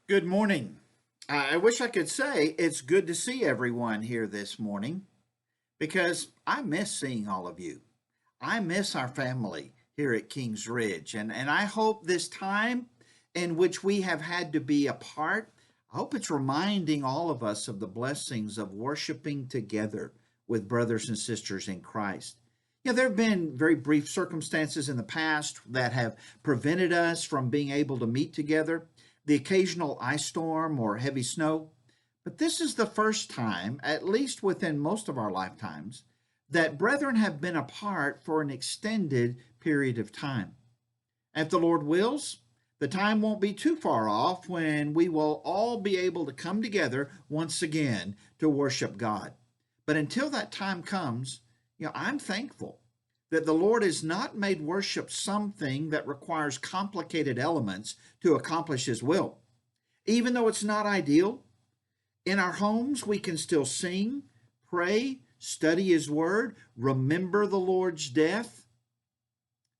Good morning. I wish I could say it's good to see everyone here this morning because I miss seeing all of you. I miss our family here at Kings Ridge, and I hope this time in which we have had to be apart, I hope it's reminding all of us of the blessings of worshiping together with brothers and sisters in Christ. There have been very brief circumstances in the past that have prevented us from being able to meet together, the occasional ice storm or heavy snow. But this is the first time, at least within most of our lifetimes, that brethren have been apart for an extended period of time. If the Lord wills, the time won't be too far off when we will all be able to come together once again to worship God. But until that time comes, I'm thankful that the Lord has not made worship something that requires complicated elements to accomplish His will. Even though it's not ideal, in our homes we can still sing, pray, study His Word, remember the Lord's death.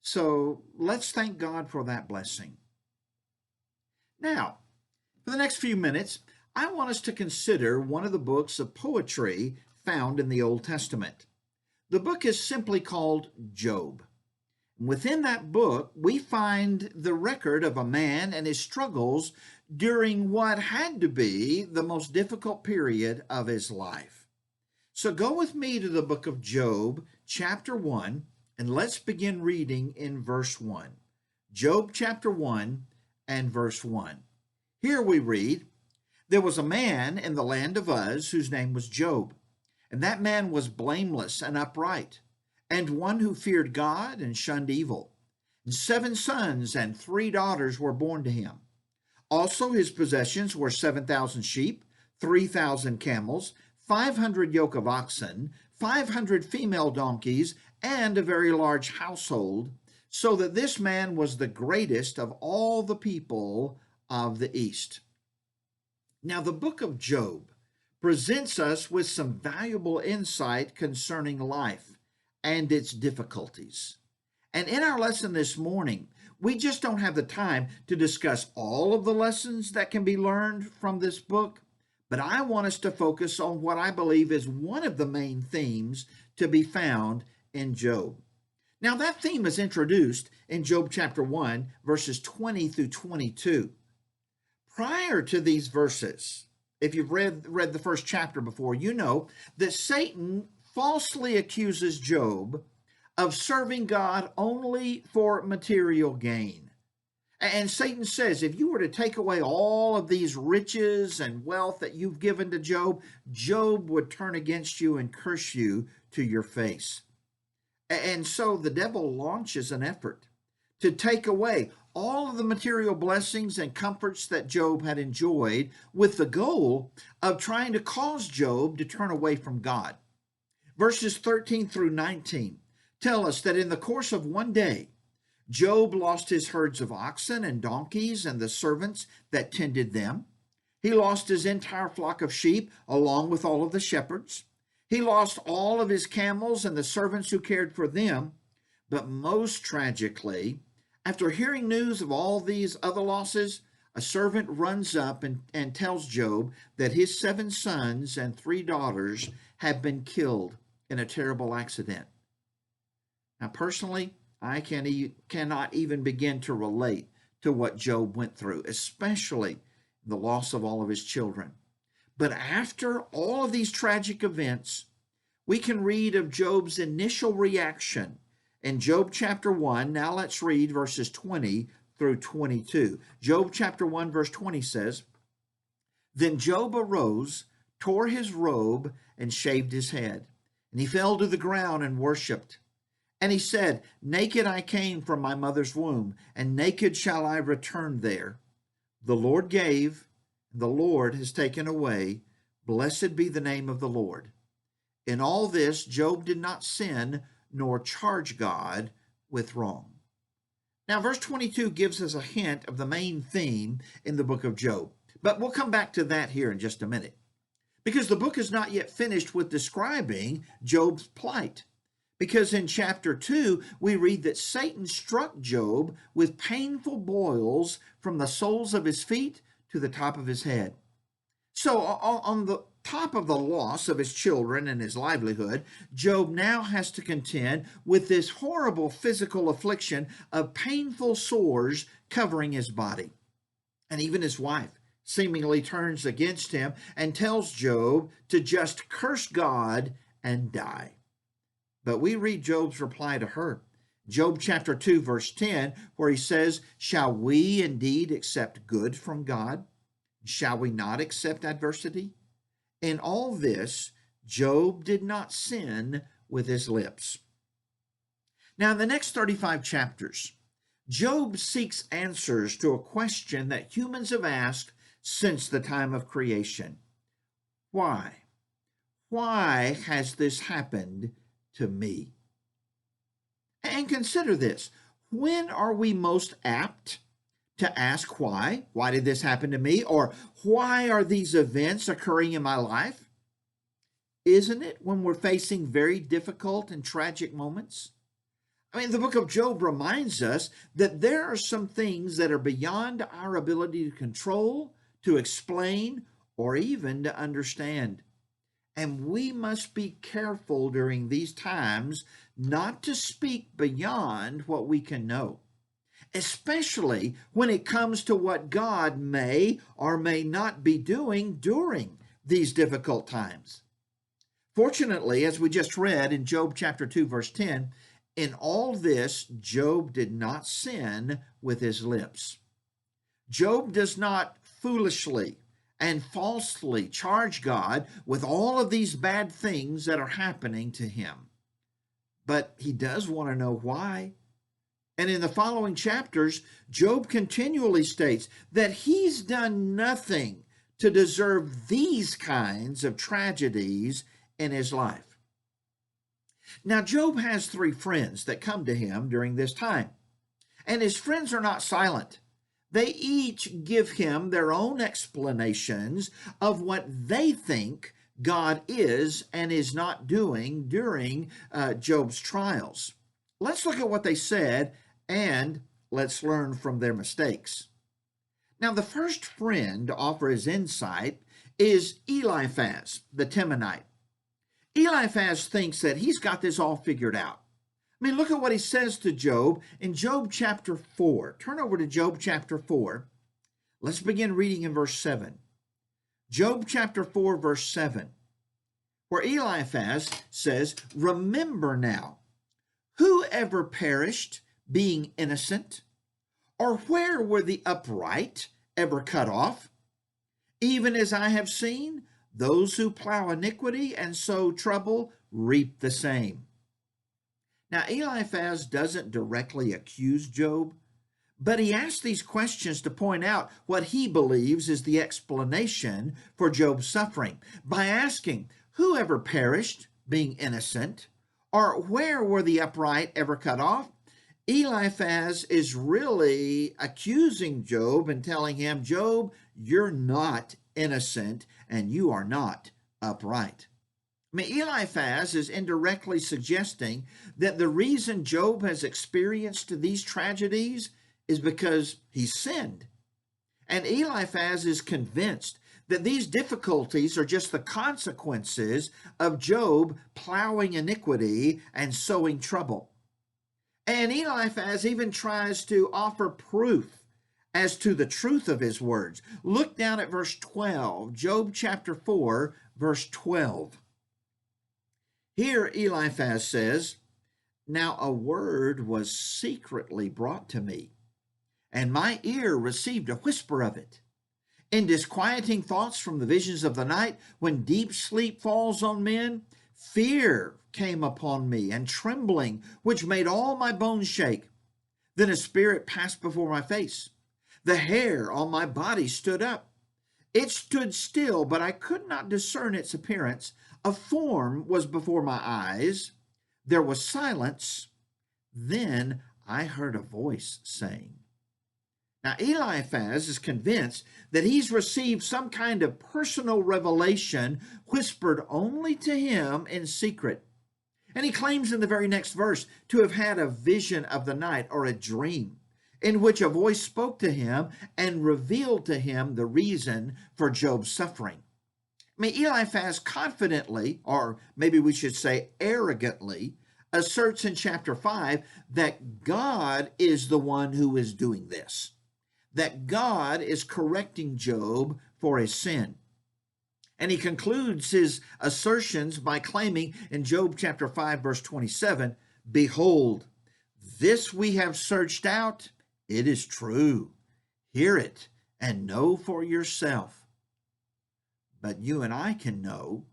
So let's thank God for that blessing. Now, for the next few minutes, I want us to consider one of the books of poetry found in the Old Testament. The book is simply called Job. Within that book, we find the record of a man and his struggles during what had to be the most difficult period of his life. So go with me to the book of Job, chapter 1, and let's begin reading in verse 1. Job chapter 1 and verse 1. Here we read, "There was a man in the land of Uz whose name was Job. And that man was blameless and upright, and one who feared God and shunned evil. And 7 sons and 3 daughters were born to him. Also his possessions were 7,000 sheep, 3,000 camels, 500 yoke of oxen, 500 female donkeys, and a very large household, so that this man was the greatest of all the people of the East." Now the book of Job presents us with some valuable insight concerning life and its difficulties. And in our lesson this morning, we just don't have the time to discuss all of the lessons that can be learned from this book, but I want us to focus on what I believe is one of the main themes to be found in Job. Now, that theme is introduced in Job chapter 1, verses 20 through 22. Prior to these verses, if you've read the first chapter before, you know that Satan falsely accuses Job of serving God only for material gain. And Satan says, if you were to take away all of these riches and wealth that you've given to Job, Job would turn against you and curse you to your face. And so the devil launches an effort to take away all of the material blessings and comforts that Job had enjoyed, with the goal of trying to cause Job to turn away from God. Verses 13 through 19 tell us that in the course of one day, Job lost his herds of oxen and donkeys and the servants that tended them. He lost his entire flock of sheep along with all of the shepherds. He lost all of his camels and the servants who cared for them. But most tragically, after hearing news of all these other losses, a servant runs up and tells Job that his 7 sons and 3 daughters have been killed in a terrible accident. Now, personally, I cannot even begin to relate to what Job went through, especially the loss of all of his children. But after all of these tragic events, we can read of Job's initial reaction in Job chapter 1. Now let's read verses 20 through 22. Job chapter 1 verse 20 says, "Then Job arose, tore his robe, and shaved his head. And he fell to the ground and worshipped. And he said, Naked I came from my mother's womb, and naked shall I return there. The Lord gave, and the Lord has taken away. Blessed be the name of the Lord." In all this, Job did not sin nor charge God with wrong. Now, verse 22 gives us a hint of the main theme in the book of Job, but we'll come back to that here in just a minute, because the book is not yet finished with describing Job's plight. Because in chapter 2, we read that Satan struck Job with painful boils from the soles of his feet to the top of his head. So on the top of the loss of his children and his livelihood, Job now has to contend with this horrible physical affliction of painful sores covering his body. And even his wife seemingly turns against him and tells Job to just curse God and die. But we read Job's reply to her. Job chapter 2, verse 10, where he says, "Shall we indeed accept good from God? Shall we not accept adversity?" In all this, Job did not sin with his lips. Now, in the next 35 chapters, Job seeks answers to a question that humans have asked since the time of creation. Why? Why has this happened to me? And consider this. When are we most apt to ask why? Why did this happen to me? Or why are these events occurring in my life? Isn't it when we're facing very difficult and tragic moments? I mean, the book of Job reminds us that there are some things that are beyond our ability to control, to explain, or even to understand. And we must be careful during these times not to speak beyond what we can know, especially when it comes to what God may or may not be doing during these difficult times. Fortunately, as we just read in Job chapter 2, verse 10, in all this, Job did not sin with his lips. Job does not foolishly and falsely charge God with all of these bad things that are happening to him. But he does want to know why. And in the following chapters, Job continually states that he's done nothing to deserve these kinds of tragedies in his life. Now, Job has 3 friends that come to him during this time, and his friends are not silent. They each give him their own explanations of what they think God is and is not doing during Job's trials. Let's look at what they said and let's learn from their mistakes. Now, the first friend to offer his insight is Eliphaz, the Temanite. Eliphaz thinks that he's got this all figured out. I mean, look at what he says to Job in Job chapter 4. Turn over to Job chapter 4. Let's begin reading in verse 7. Job chapter 4, verse 7, where Eliphaz says, "Remember now, who ever perished being innocent? Or where were the upright ever cut off? Even as I have seen, those who plow iniquity and sow trouble reap the same." Now, Eliphaz doesn't directly accuse Job, but he asks these questions to point out what he believes is the explanation for Job's suffering by asking, who ever perished being innocent? Or where were the upright ever cut off? Eliphaz is really accusing Job and telling him, Job, you're not innocent and you are not upright. I mean, Eliphaz is indirectly suggesting that the reason Job has experienced these tragedies is because he sinned. And Eliphaz is convinced that these difficulties are just the consequences of Job plowing iniquity and sowing trouble. And Eliphaz even tries to offer proof as to the truth of his words. Look down at verse 12, Job chapter 4, verse 12. Here Eliphaz says, "Now a word was secretly brought to me, and my ear received a whisper of it. In disquieting thoughts from the visions of the night, when deep sleep falls on men, fear came upon me, and trembling, which made all my bones shake. Then a spirit passed before my face. The hair on my body stood up. It stood still, but I could not discern its appearance. A form was before my eyes. There was silence. Then I heard a voice saying." Now, Eliphaz is convinced that he's received some kind of personal revelation whispered only to him in secret. And he claims in the very next verse to have had a vision of the night or a dream. in which a voice spoke to him and revealed to him the reason for Job's suffering. I mean, Eliphaz confidently, or maybe we should say arrogantly, asserts in chapter 5 that God is the one who is doing this, that God is correcting Job for his sin. And he concludes his assertions by claiming in Job chapter 5, verse 27, "Behold, this we have searched out. It is true. Hear it and know for yourself." But you and I can know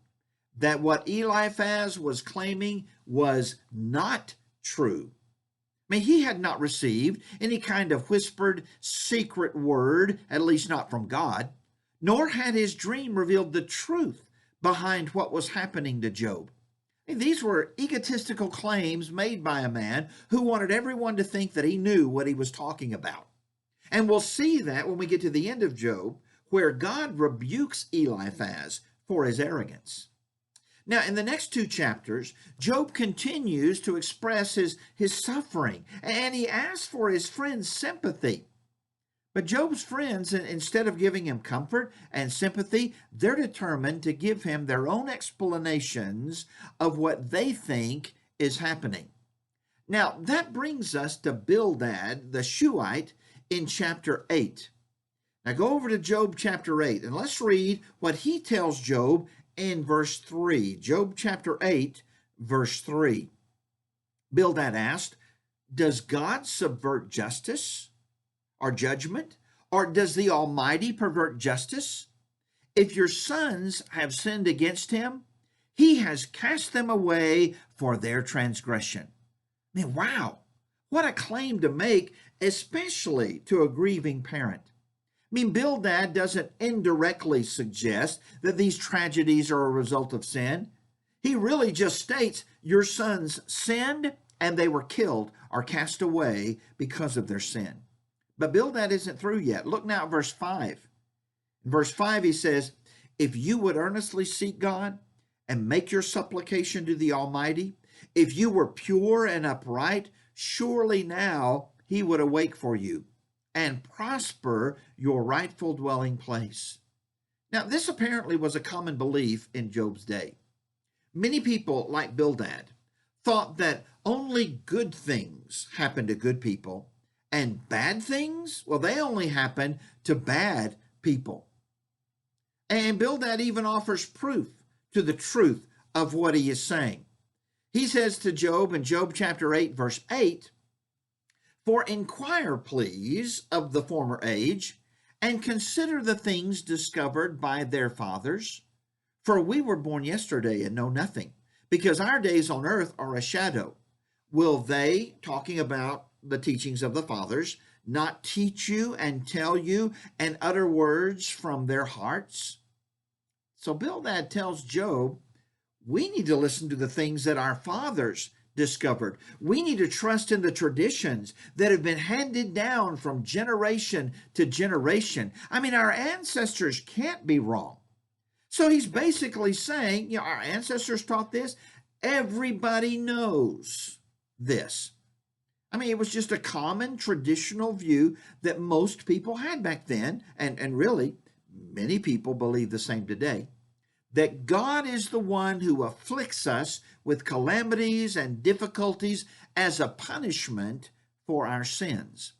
that what Eliphaz was claiming was not true. I mean, he had not received any kind of whispered secret word, at least not from God, nor had his dream revealed the truth behind what was happening to Job. And these were egotistical claims made by a man who wanted everyone to think that he knew what he was talking about. And we'll see that when we get to the end of Job, where God rebukes Eliphaz for his arrogance. Now, in the next two chapters, Job continues to express his suffering, and he asks for his friends' sympathy. But Job's friends, instead of giving him comfort and sympathy, they're determined to give him their own explanations of what they think is happening. Now, that brings us to Bildad, the Shuhite, in chapter 8. Now, go over to Job chapter 8, and let's read what he tells Job in verse 3. Job chapter 8, verse 3. Bildad asked, "Does God subvert justice or judgment? Or does the Almighty pervert justice? If your sons have sinned against him, he has cast them away for their transgression." I mean, wow, what a claim to make, especially to a grieving parent. I mean, Bildad doesn't indirectly suggest that these tragedies are a result of sin. He really just states your sons sinned and they were killed or cast away because of their sin. But Bildad isn't through yet. Look now at verse 5. In verse 5 he says, "If you would earnestly seek God and make your supplication to the Almighty, if you were pure and upright, surely now he would awake for you and prosper your rightful dwelling place." Now, this apparently was a common belief in Job's day. Many people, like Bildad, thought that only good things happen to good people, and bad things, well, they only happen to bad people. And Bildad even offers proof to the truth of what he is saying. He says to Job in Job chapter 8, verse 8, "For inquire, please, of the former age, and consider the things discovered by their fathers. For we were born yesterday and know nothing, because our days on earth are a shadow. Will they," talking about the teachings of the fathers, "not teach you and tell you and utter words from their hearts?" So Bildad tells Job, we need to listen to the things that our fathers discovered. We need to trust in the traditions that have been handed down from generation to generation. I mean, our ancestors can't be wrong. So he's basically saying, our ancestors taught this. Everybody knows this. I mean, it was just a common traditional view that most people had back then, and really, many people believe the same today, that God is the one who afflicts us with calamities and difficulties as a punishment for our sins.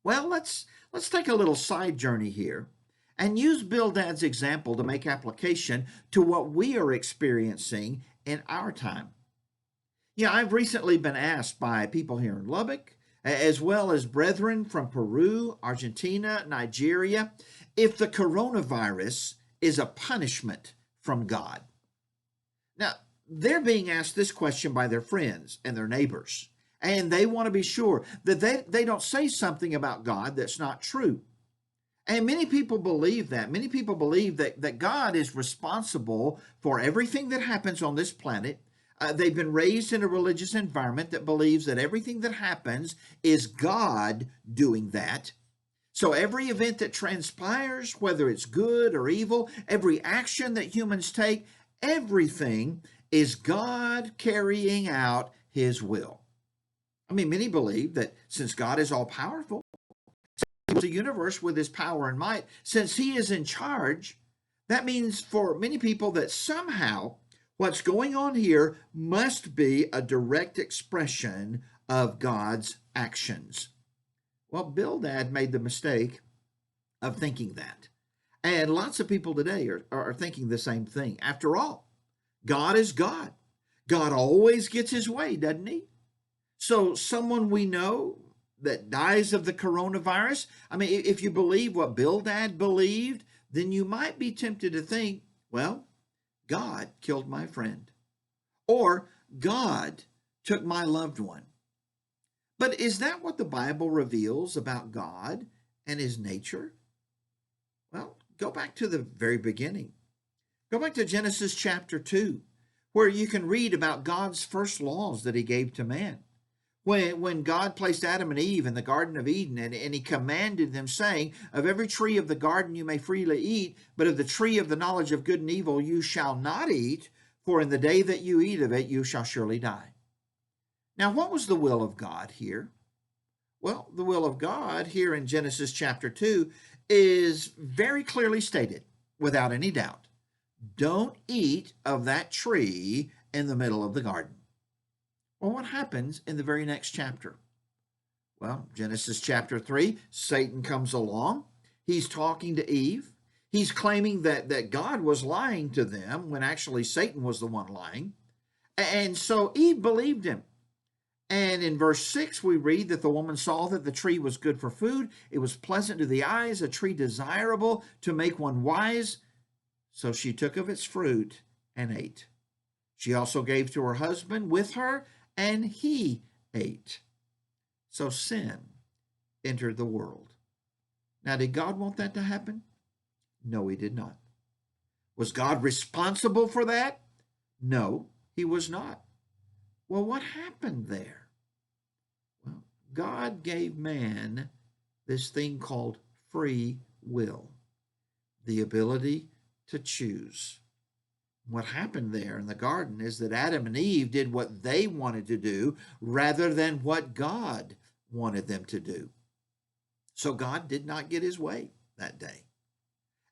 Well, let's take a little side journey here and use Bildad's example to make application to what we are experiencing in our time. I've recently been asked by people here in Lubbock, as well as brethren from Peru, Argentina, Nigeria, if the coronavirus is a punishment from God. Now, they're being asked this question by their friends and their neighbors, and they want to be sure that they don't say something about God that's not true. And many people believe that. Many people believe that God is responsible for everything that happens on this planet. They've been raised in a religious environment that believes that everything that happens is God doing that. So every event that transpires, whether it's good or evil, every action that humans take, everything is God carrying out his will. I mean, many believe that since God is all powerful, the universe with his power and might, since he is in charge, that means for many people that somehow what's going on here must be a direct expression of God's actions. Well, Bildad made the mistake of thinking that. And lots of people today are thinking the same thing. After all, God is God. God always gets his way, doesn't he? So someone we know that dies of the coronavirus, I mean, if you believe what Bildad believed, then you might be tempted to think, well, God killed my friend, or God took my loved one. But is that what the Bible reveals about God and his nature? Well, go back to the very beginning. Go back to Genesis chapter 2, where you can read about God's first laws that he gave to man. When God placed Adam and Eve in the Garden of Eden, and he commanded them, saying, of every tree of the garden you may freely eat, but of the tree of the knowledge of good and evil you shall not eat, for in the day that you eat of it you shall surely die. Now, what was the will of God here? Well, the will of God here in Genesis chapter 2 is very clearly stated, without any doubt. Don't eat of that tree in the middle of the garden. Well, what happens in the very next chapter? Well, Genesis chapter 3, Satan comes along. He's talking to Eve. He's claiming that God was lying to them when actually Satan was the one lying. And so Eve believed him. And in verse 6, we read that the woman saw that the tree was good for food. It was pleasant to the eyes, a tree desirable to make one wise. So she took of its fruit and ate. She also gave to her husband with her, and he ate. So sin entered the world. Now, did God want that to happen? No, he did not. Was God responsible for that? No, he was not. Well, what happened there? Well, God gave man this thing called free will, the ability to choose. What happened there in the garden is that Adam and Eve did what they wanted to do rather than what God wanted them to do. So God did not get his way that day.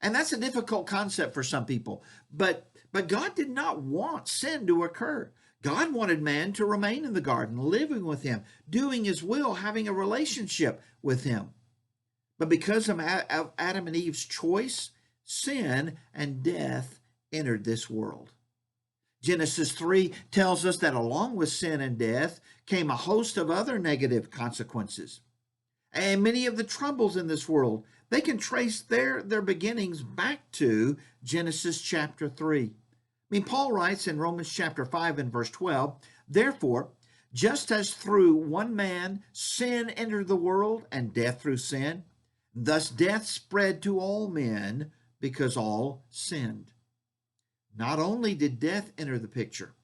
And that's a difficult concept for some people. But God did not want sin to occur. God wanted man to remain in the garden, living with him, doing his will, having a relationship with him. But because of Adam and Eve's choice, sin and death entered this world. Genesis 3 tells us that along with sin and death came a host of other negative consequences. And many of the troubles in this world, they can trace their beginnings back to Genesis chapter 3. I mean, Paul writes in Romans chapter 5 and verse 12, therefore, just as through one man sin entered the world, and death through sin, thus death spread to all men because all sinned. Not only did death enter the picture,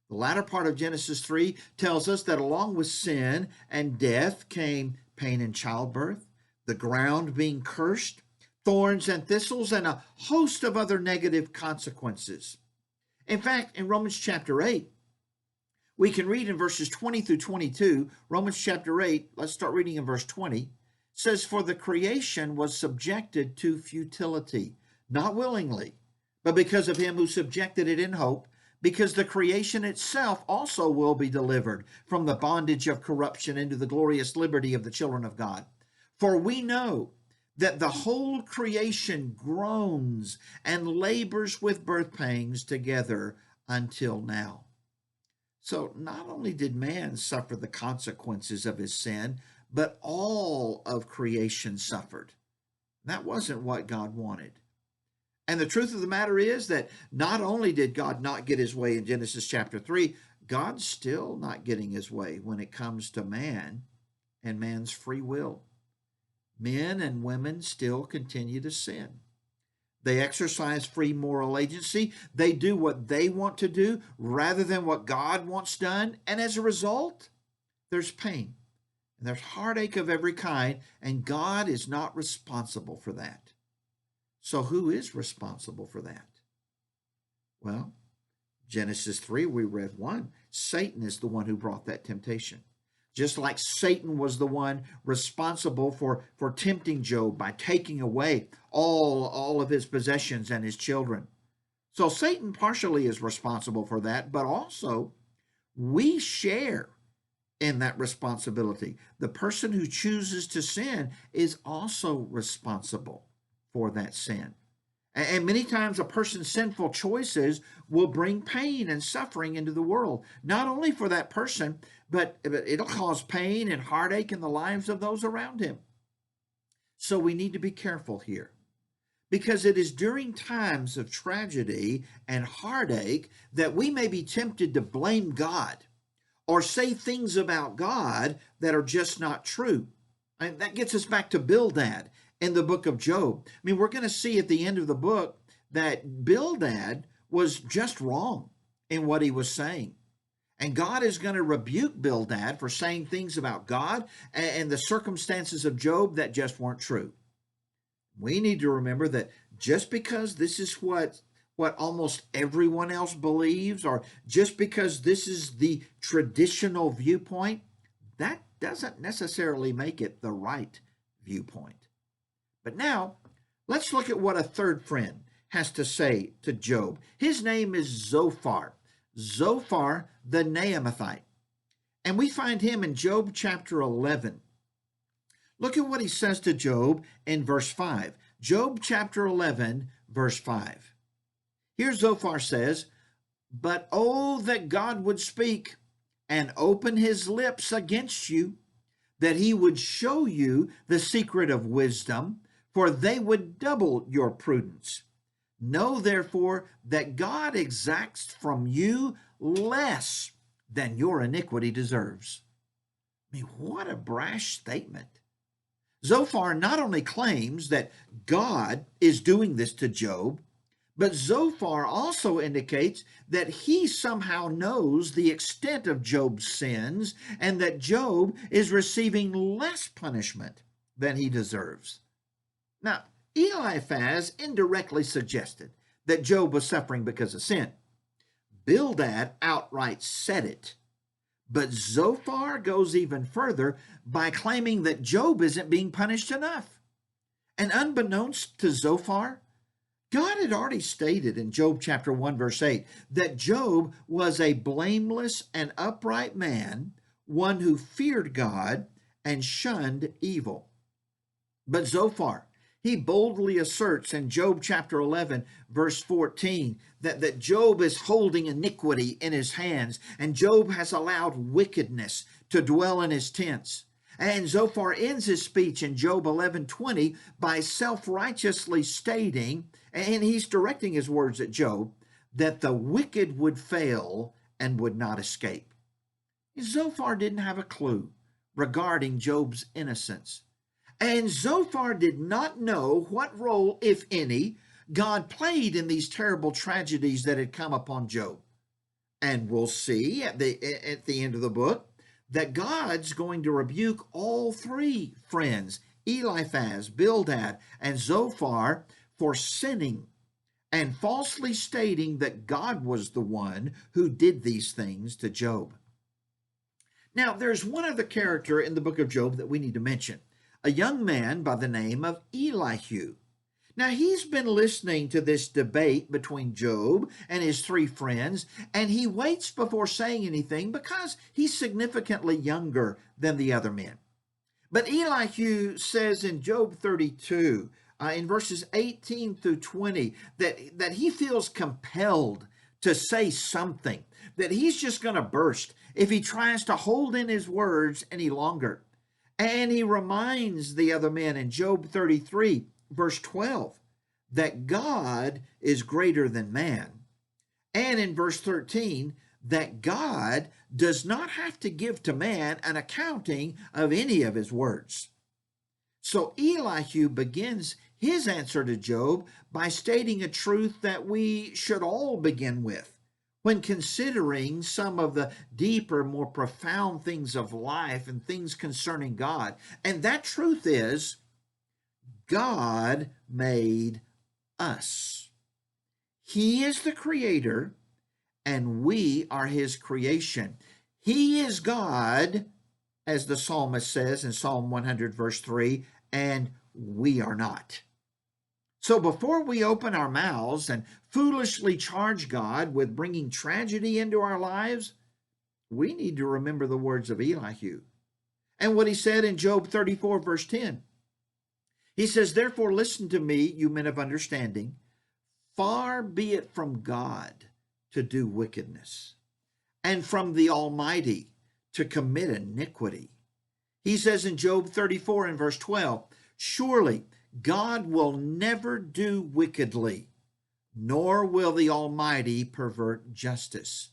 the latter part of Genesis 3 tells us that along with sin and death came pain in childbirth, the ground being cursed, thorns and thistles, and a host of other negative consequences. In fact, in Romans chapter 8, we can read in verses 20 through 22, Romans chapter 8, let's start reading in verse 20, says, for the creation was subjected to futility, not willingly, but because of him who subjected it in hope, because the creation itself also will be delivered from the bondage of corruption into the glorious liberty of the children of God. For we know that the whole creation groans and labors with birth pangs together until now. So not only did man suffer the consequences of his sin, but all of creation suffered. That wasn't what God wanted. And the truth of the matter is that not only did God not get his way in Genesis chapter 3, God's still not getting his way when it comes to man and man's free will. Men and women still continue to sin. They exercise free moral agency. They do what they want to do rather than what God wants done. And as a result, there's pain and there's heartache of every kind, and God is not responsible for that. So who is responsible for that? Well, Genesis 3, we read one. Satan is the one who brought that temptation. just like Satan was the one responsible for tempting Job by taking away all of his possessions and his children. So Satan partially is responsible for that, but also we share in that responsibility. The person who chooses to sin is also responsible for that sin. And many times a person's sinful choices will bring pain and suffering into the world, not only for that person, but it'll cause pain and heartache in the lives of those around him. So we need to be careful here, because it is during times of tragedy and heartache that we may be tempted to blame God or say things about God that are just not true. And that gets us back to Bildad in the book of Job. I mean, we're going to see at the end of the book that Bildad was just wrong in what he was saying. And God is going to rebuke Bildad for saying things about God and the circumstances of Job that just weren't true. We need to remember that just because this is what almost everyone else believes, or just because this is the traditional viewpoint, that doesn't necessarily make it the right viewpoint. But now, let's look at what a third friend has to say to Job. His name is Zophar. Zophar the Naamathite. And we find him in Job chapter 11. Look at what he says to Job in verse 5. Job chapter 11, verse 5. Here Zophar says, "But oh, that God would speak and open his lips against you, that he would show you the secret of wisdom, for they would double your prudence. Know therefore that God exacts from you less than your iniquity deserves." I mean, what a brash statement. Zophar not only claims that God is doing this to Job, but Zophar also indicates that he somehow knows the extent of Job's sins and that Job is receiving less punishment than he deserves. Now, Eliphaz indirectly suggested that Job was suffering because of sin. Bildad outright said it. But Zophar goes even further by claiming that Job isn't being punished enough. And unbeknownst to Zophar, God had already stated in Job chapter 1, verse 8, that Job was a blameless and upright man, one who feared God and shunned evil. But Zophar, he boldly asserts in Job chapter 11, verse 14, that Job is holding iniquity in his hands, and Job has allowed wickedness to dwell in his tents. And Zophar ends his speech in Job 11:20 by self-righteously stating, and he's directing his words at Job, that the wicked would fail and would not escape. Zophar didn't have a clue regarding Job's innocence. And Zophar did not know what role, if any, God played in these terrible tragedies that had come upon Job. And we'll see at the end of the book that God's going to rebuke all three friends, Eliphaz, Bildad, and Zophar, for sinning and falsely stating that God was the one who did these things to Job. Now, there's one other character in the book of Job that we need to mention, a young man by the name of Elihu. Now, he's been listening to this debate between Job and his three friends, and he waits before saying anything because he's significantly younger than the other men. But Elihu says in Job 32, in verses 18 through 20, that he feels compelled to say something, that he's just going to burst if he tries to hold in his words any longer. And he reminds the other men in Job 33, verse 12, that God is greater than man. And in verse 13, that God does not have to give to man an accounting of any of his words. So Elihu begins his answer to Job by stating a truth that we should all begin with when considering some of the deeper, more profound things of life and things concerning God. And that truth is, God made us. He is the creator, and we are his creation. He is God, as the psalmist says in Psalm 100, verse 3, and we are not. So before we open our mouths and foolishly charge God with bringing tragedy into our lives, we need to remember the words of Elihu and what he said in Job 34, verse 10. He says, therefore listen to me, you men of understanding. Far be it from God to do wickedness, and from the Almighty to commit iniquity. He says in Job 34 and verse 12, surely God will never do wickedly, nor will the Almighty pervert justice.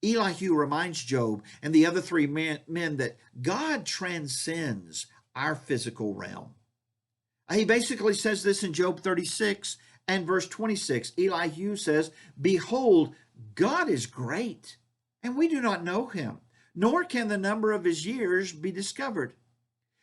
Elihu reminds Job and the other three men that God transcends our physical realm. He basically says this in Job 36 and verse 26. Elihu says, behold, God is great, and we do not know him, nor can the number of his years be discovered.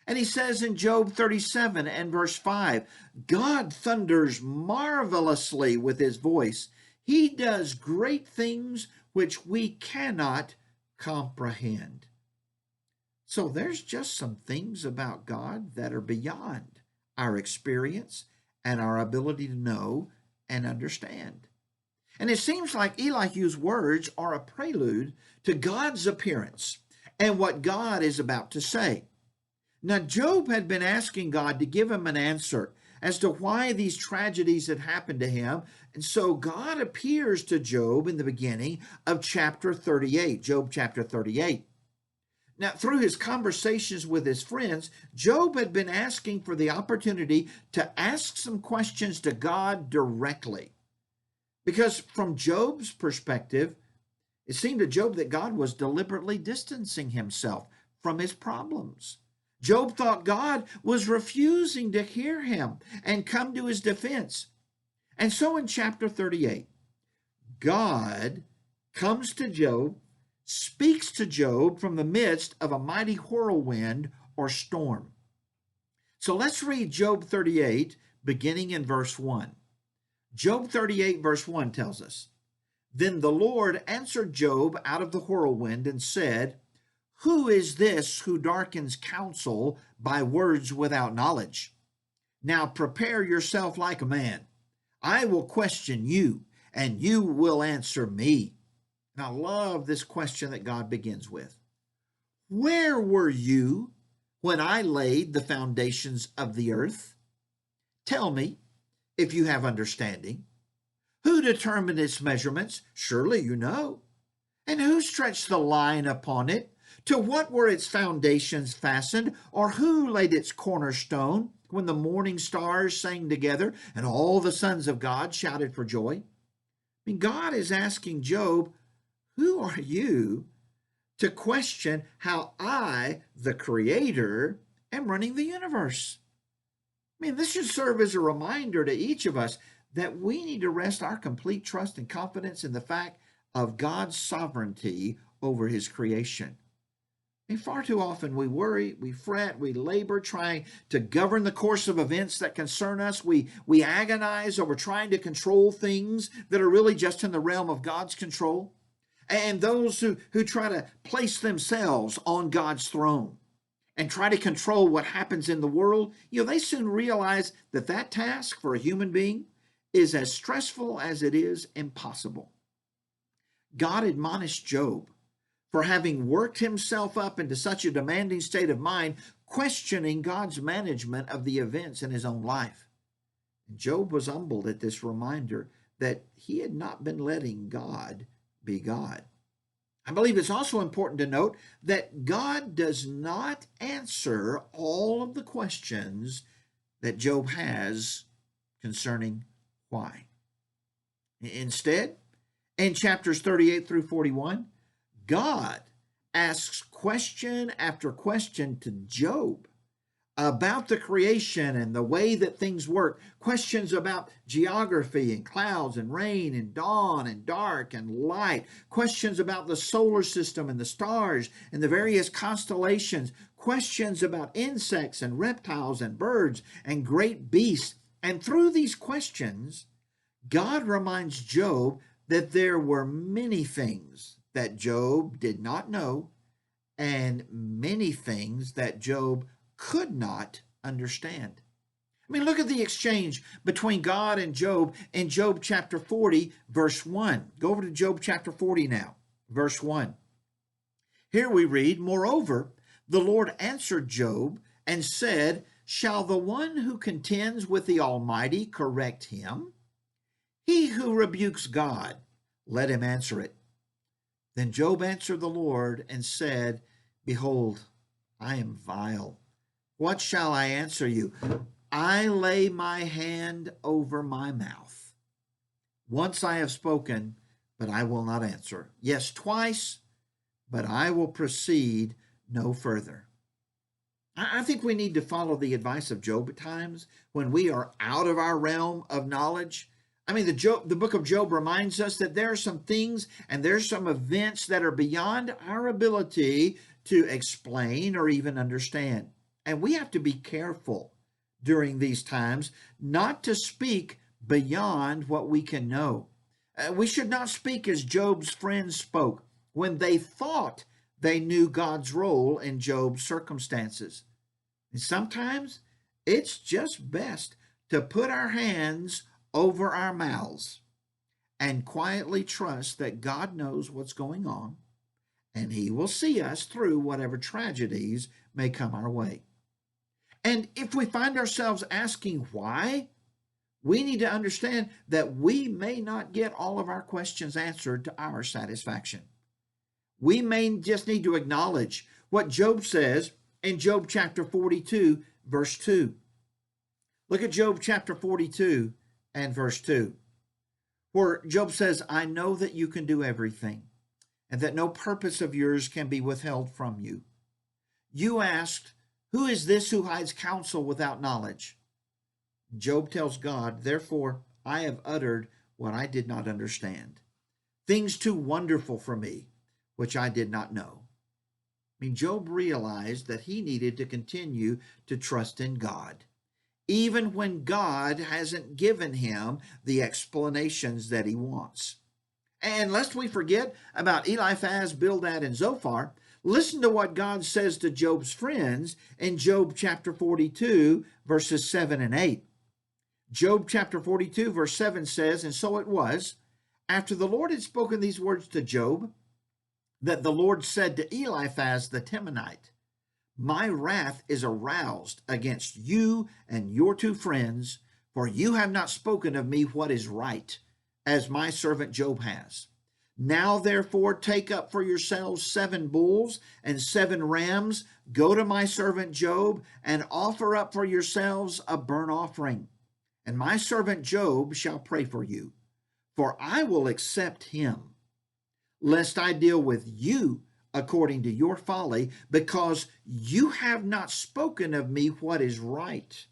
And he says in Job 37 and verse 5, God thunders marvelously with his voice. He does great things which we cannot comprehend. So there's just some things about God that are beyond our experience and our ability to know and understand. And it seems like Elihu's words are a prelude to God's appearance and what God is about to say. Now, Job had been asking God to give him an answer as to why these tragedies had happened to him. And so God appears to Job in the beginning of chapter 38, Job chapter 38. Now, through his conversations with his friends, Job had been asking for the opportunity to ask some questions to God directly. Because from Job's perspective, it seemed to Job that God was deliberately distancing himself from his problems. Job thought God was refusing to hear him and come to his defense. And so in chapter 38, God comes to Job, speaks to Job from the midst of a mighty whirlwind or storm. So let's read Job 38, beginning in verse 1. Job 38, verse 1 tells us, then the Lord answered Job out of the whirlwind and said, who is this who darkens counsel by words without knowledge? Now prepare yourself like a man. I will question you, and you will answer me. And I love this question that God begins with. Where were you when I laid the foundations of the earth? Tell me, if you have understanding. Who determined its measurements? Surely you know. And who stretched the line upon it? To what were its foundations fastened? Or who laid its cornerstone when the morning stars sang together and all the sons of God shouted for joy? I mean, God is asking Job, who are you to question how I, the Creator, am running the universe? I mean, this should serve as a reminder to each of us that we need to rest our complete trust and confidence in the fact of God's sovereignty over his creation. And far too often we worry, we fret, we labor trying to govern the course of events that concern us. We agonize over trying to control things that are really just in the realm of God's control. And those who try to place themselves on God's throne and try to control what happens in the world, they soon realize that that task for a human being is as stressful as it is impossible. God admonished Job for having worked himself up into such a demanding state of mind, questioning God's management of the events in his own life. And Job was humbled at this reminder that he had not been letting God be God. I believe it's also important to note that God does not answer all of the questions that Job has concerning why. Instead, in chapters 38 through 41, God asks question after question to Job about the creation and the way that things work, questions about geography and clouds and rain and dawn and dark and light, questions about the solar system and the stars and the various constellations, questions about insects and reptiles and birds and great beasts. And through these questions, God reminds Job that there were many things that Job did not know and many things that Job could not understand. I mean, look at the exchange between God and Job in Job chapter 40, verse 1. Go over to Job chapter 40 now, verse 1. Here we read, "Moreover, the Lord answered Job and said, Shall the one who contends with the Almighty correct him? He who rebukes God, let him answer it. Then Job answered the Lord and said, Behold, I am vile. What shall I answer you? I lay my hand over my mouth. Once I have spoken, but I will not answer. Yes, twice, but I will proceed no further." I think we need to follow the advice of Job at times when we are out of our realm of knowledge. I mean, the book of Job reminds us that there are some things and there's some events that are beyond our ability to explain or even understand. And we have to be careful during these times not to speak beyond what we can know. We should not speak as Job's friends spoke when they thought they knew God's role in Job's circumstances. And sometimes it's just best to put our hands over our mouths and quietly trust that God knows what's going on and He will see us through whatever tragedies may come our way. And if we find ourselves asking why, we need to understand that we may not get all of our questions answered to our satisfaction. We may just need to acknowledge what Job says in Job chapter 42, verse 2. Look at Job chapter 42 and verse 2, where Job says, I know that you can do everything, and that no purpose of yours can be withheld from you. You asked, Who is this who hides counsel without knowledge? Job tells God, Therefore I have uttered what I did not understand, things too wonderful for me, which I did not know. I mean, Job realized that he needed to continue to trust in God, even when God hasn't given him the explanations that he wants. And lest we forget about Eliphaz, Bildad, and Zophar, listen to what God says to Job's friends in Job chapter 42, verses 7 and 8. Job chapter 42, verse 7 says, And so it was, after the Lord had spoken these words to Job, that the Lord said to Eliphaz the Temanite, My wrath is aroused against you and your two friends, for you have not spoken of me what is right, as my servant Job has. Now therefore take up for yourselves 7 bulls and 7 rams, go to my servant Job, and offer up for yourselves a burnt offering. And my servant Job shall pray for you, for I will accept him, lest I deal with you according to your folly, because you have not spoken of me what is right,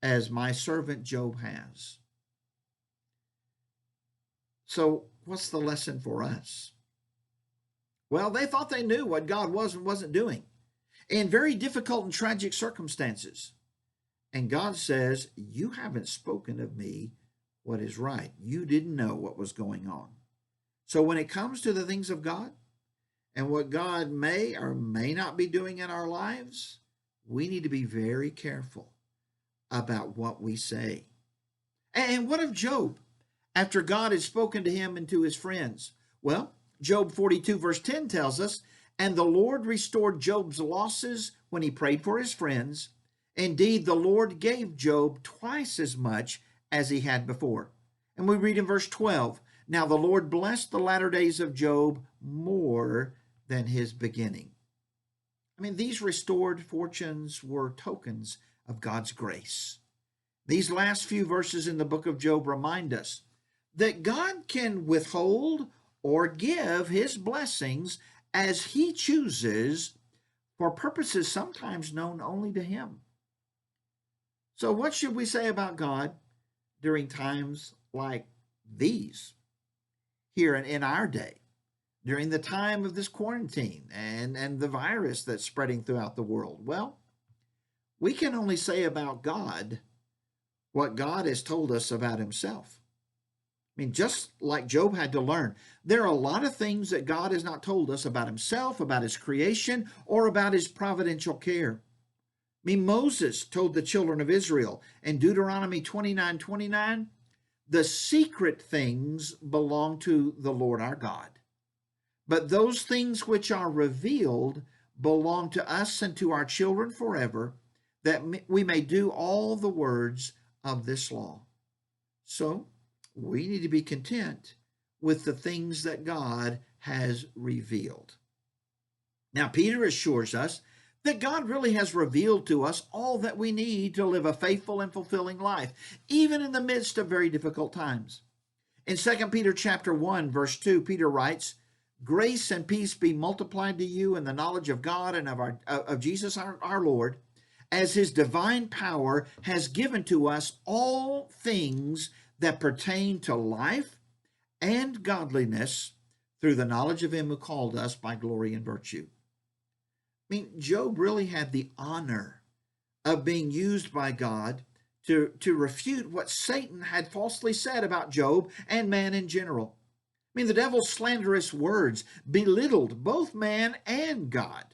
as my servant Job has. So what's the lesson for us? Well, they thought they knew what God was and wasn't doing in very difficult and tragic circumstances. And God says, you haven't spoken of me what is right. You didn't know what was going on. So when it comes to the things of God and what God may or may not be doing in our lives, we need to be very careful about what we say. And what of Job after God had spoken to him and to his friends? Well, Job 42 verse 10 tells us, And the Lord restored Job's losses when he prayed for his friends. Indeed, the Lord gave Job twice as much as he had before. And we read in verse 12, Now the Lord blessed the latter days of Job more than his beginning. I mean, these restored fortunes were tokens of God's grace. These last few verses in the book of Job remind us that God can withhold or give his blessings as he chooses for purposes sometimes known only to him. So what should we say about God during times like these here in our day, during the time of this quarantine and the virus that's spreading throughout the world? Well, we can only say about God what God has told us about himself. I mean, just like Job had to learn, there are a lot of things that God has not told us about himself, about his creation, or about his providential care. I mean, Moses told the children of Israel in Deuteronomy 29:29, the secret things belong to the Lord our God, but those things which are revealed belong to us and to our children forever, that we may do all the words of this law. So we need to be content with the things that God has revealed. Now, Peter assures us that God really has revealed to us all that we need to live a faithful and fulfilling life, even in the midst of very difficult times. In 2 Peter chapter 1, verse 2, Peter writes, grace and peace be multiplied to you in the knowledge of God and of Jesus our Lord, as his divine power has given to us all things that pertain to life and godliness through the knowledge of him who called us by glory and virtue. I mean, Job really had the honor of being used by God to refute what Satan had falsely said about Job and man in general. I mean, the devil's slanderous words belittled both man and God.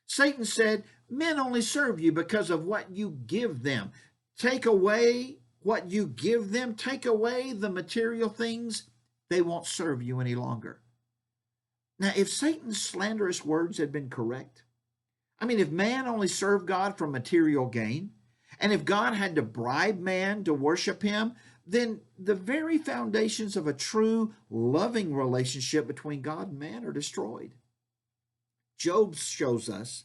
Satan said, men only serve you because of what you give them. Take away what you give them, take away the material things, they won't serve you any longer. Now, if Satan's slanderous words had been correct, I mean, if man only served God for material gain, and if God had to bribe man to worship him, then the very foundations of a true, loving relationship between God and man are destroyed. Job shows us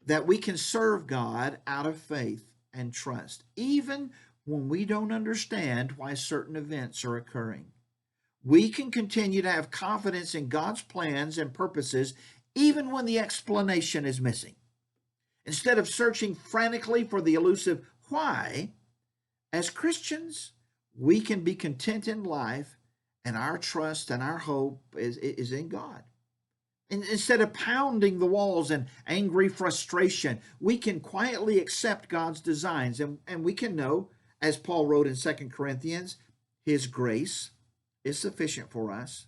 that we can serve God out of faith and trust, even when we don't understand why certain events are occurring. We can continue to have confidence in God's plans and purposes, even when the explanation is missing. Instead of searching frantically for the elusive why, as Christians, we can be content in life, and our trust and our hope is in God. And instead of pounding the walls in angry frustration, we can quietly accept God's designs, and we can know, as Paul wrote in 2 Corinthians, his grace is sufficient for us.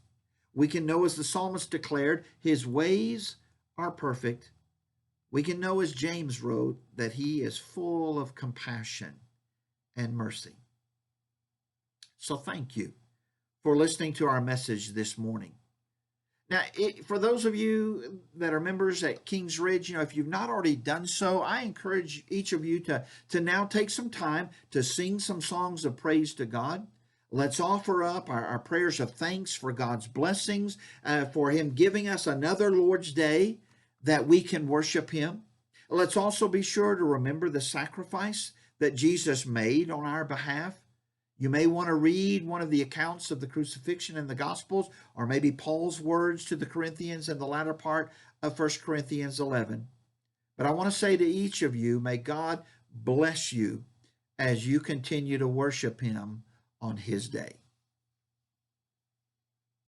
We can know, as the psalmist declared, his ways are perfect. We can know, as James wrote, that he is full of compassion and mercy. So thank you for listening to our message this morning. Now, for those of you that are members at Kings Ridge, if you've not already done so, I encourage each of you to now take some time to sing some songs of praise to God. Let's offer up our prayers of thanks for God's blessings, for him giving us another Lord's Day that we can worship him. Let's also be sure to remember the sacrifice that Jesus made on our behalf. You may want to read one of the accounts of the crucifixion in the Gospels, or maybe Paul's words to the Corinthians in the latter part of 1 Corinthians 11. But I want to say to each of you, may God bless you as you continue to worship him on his day.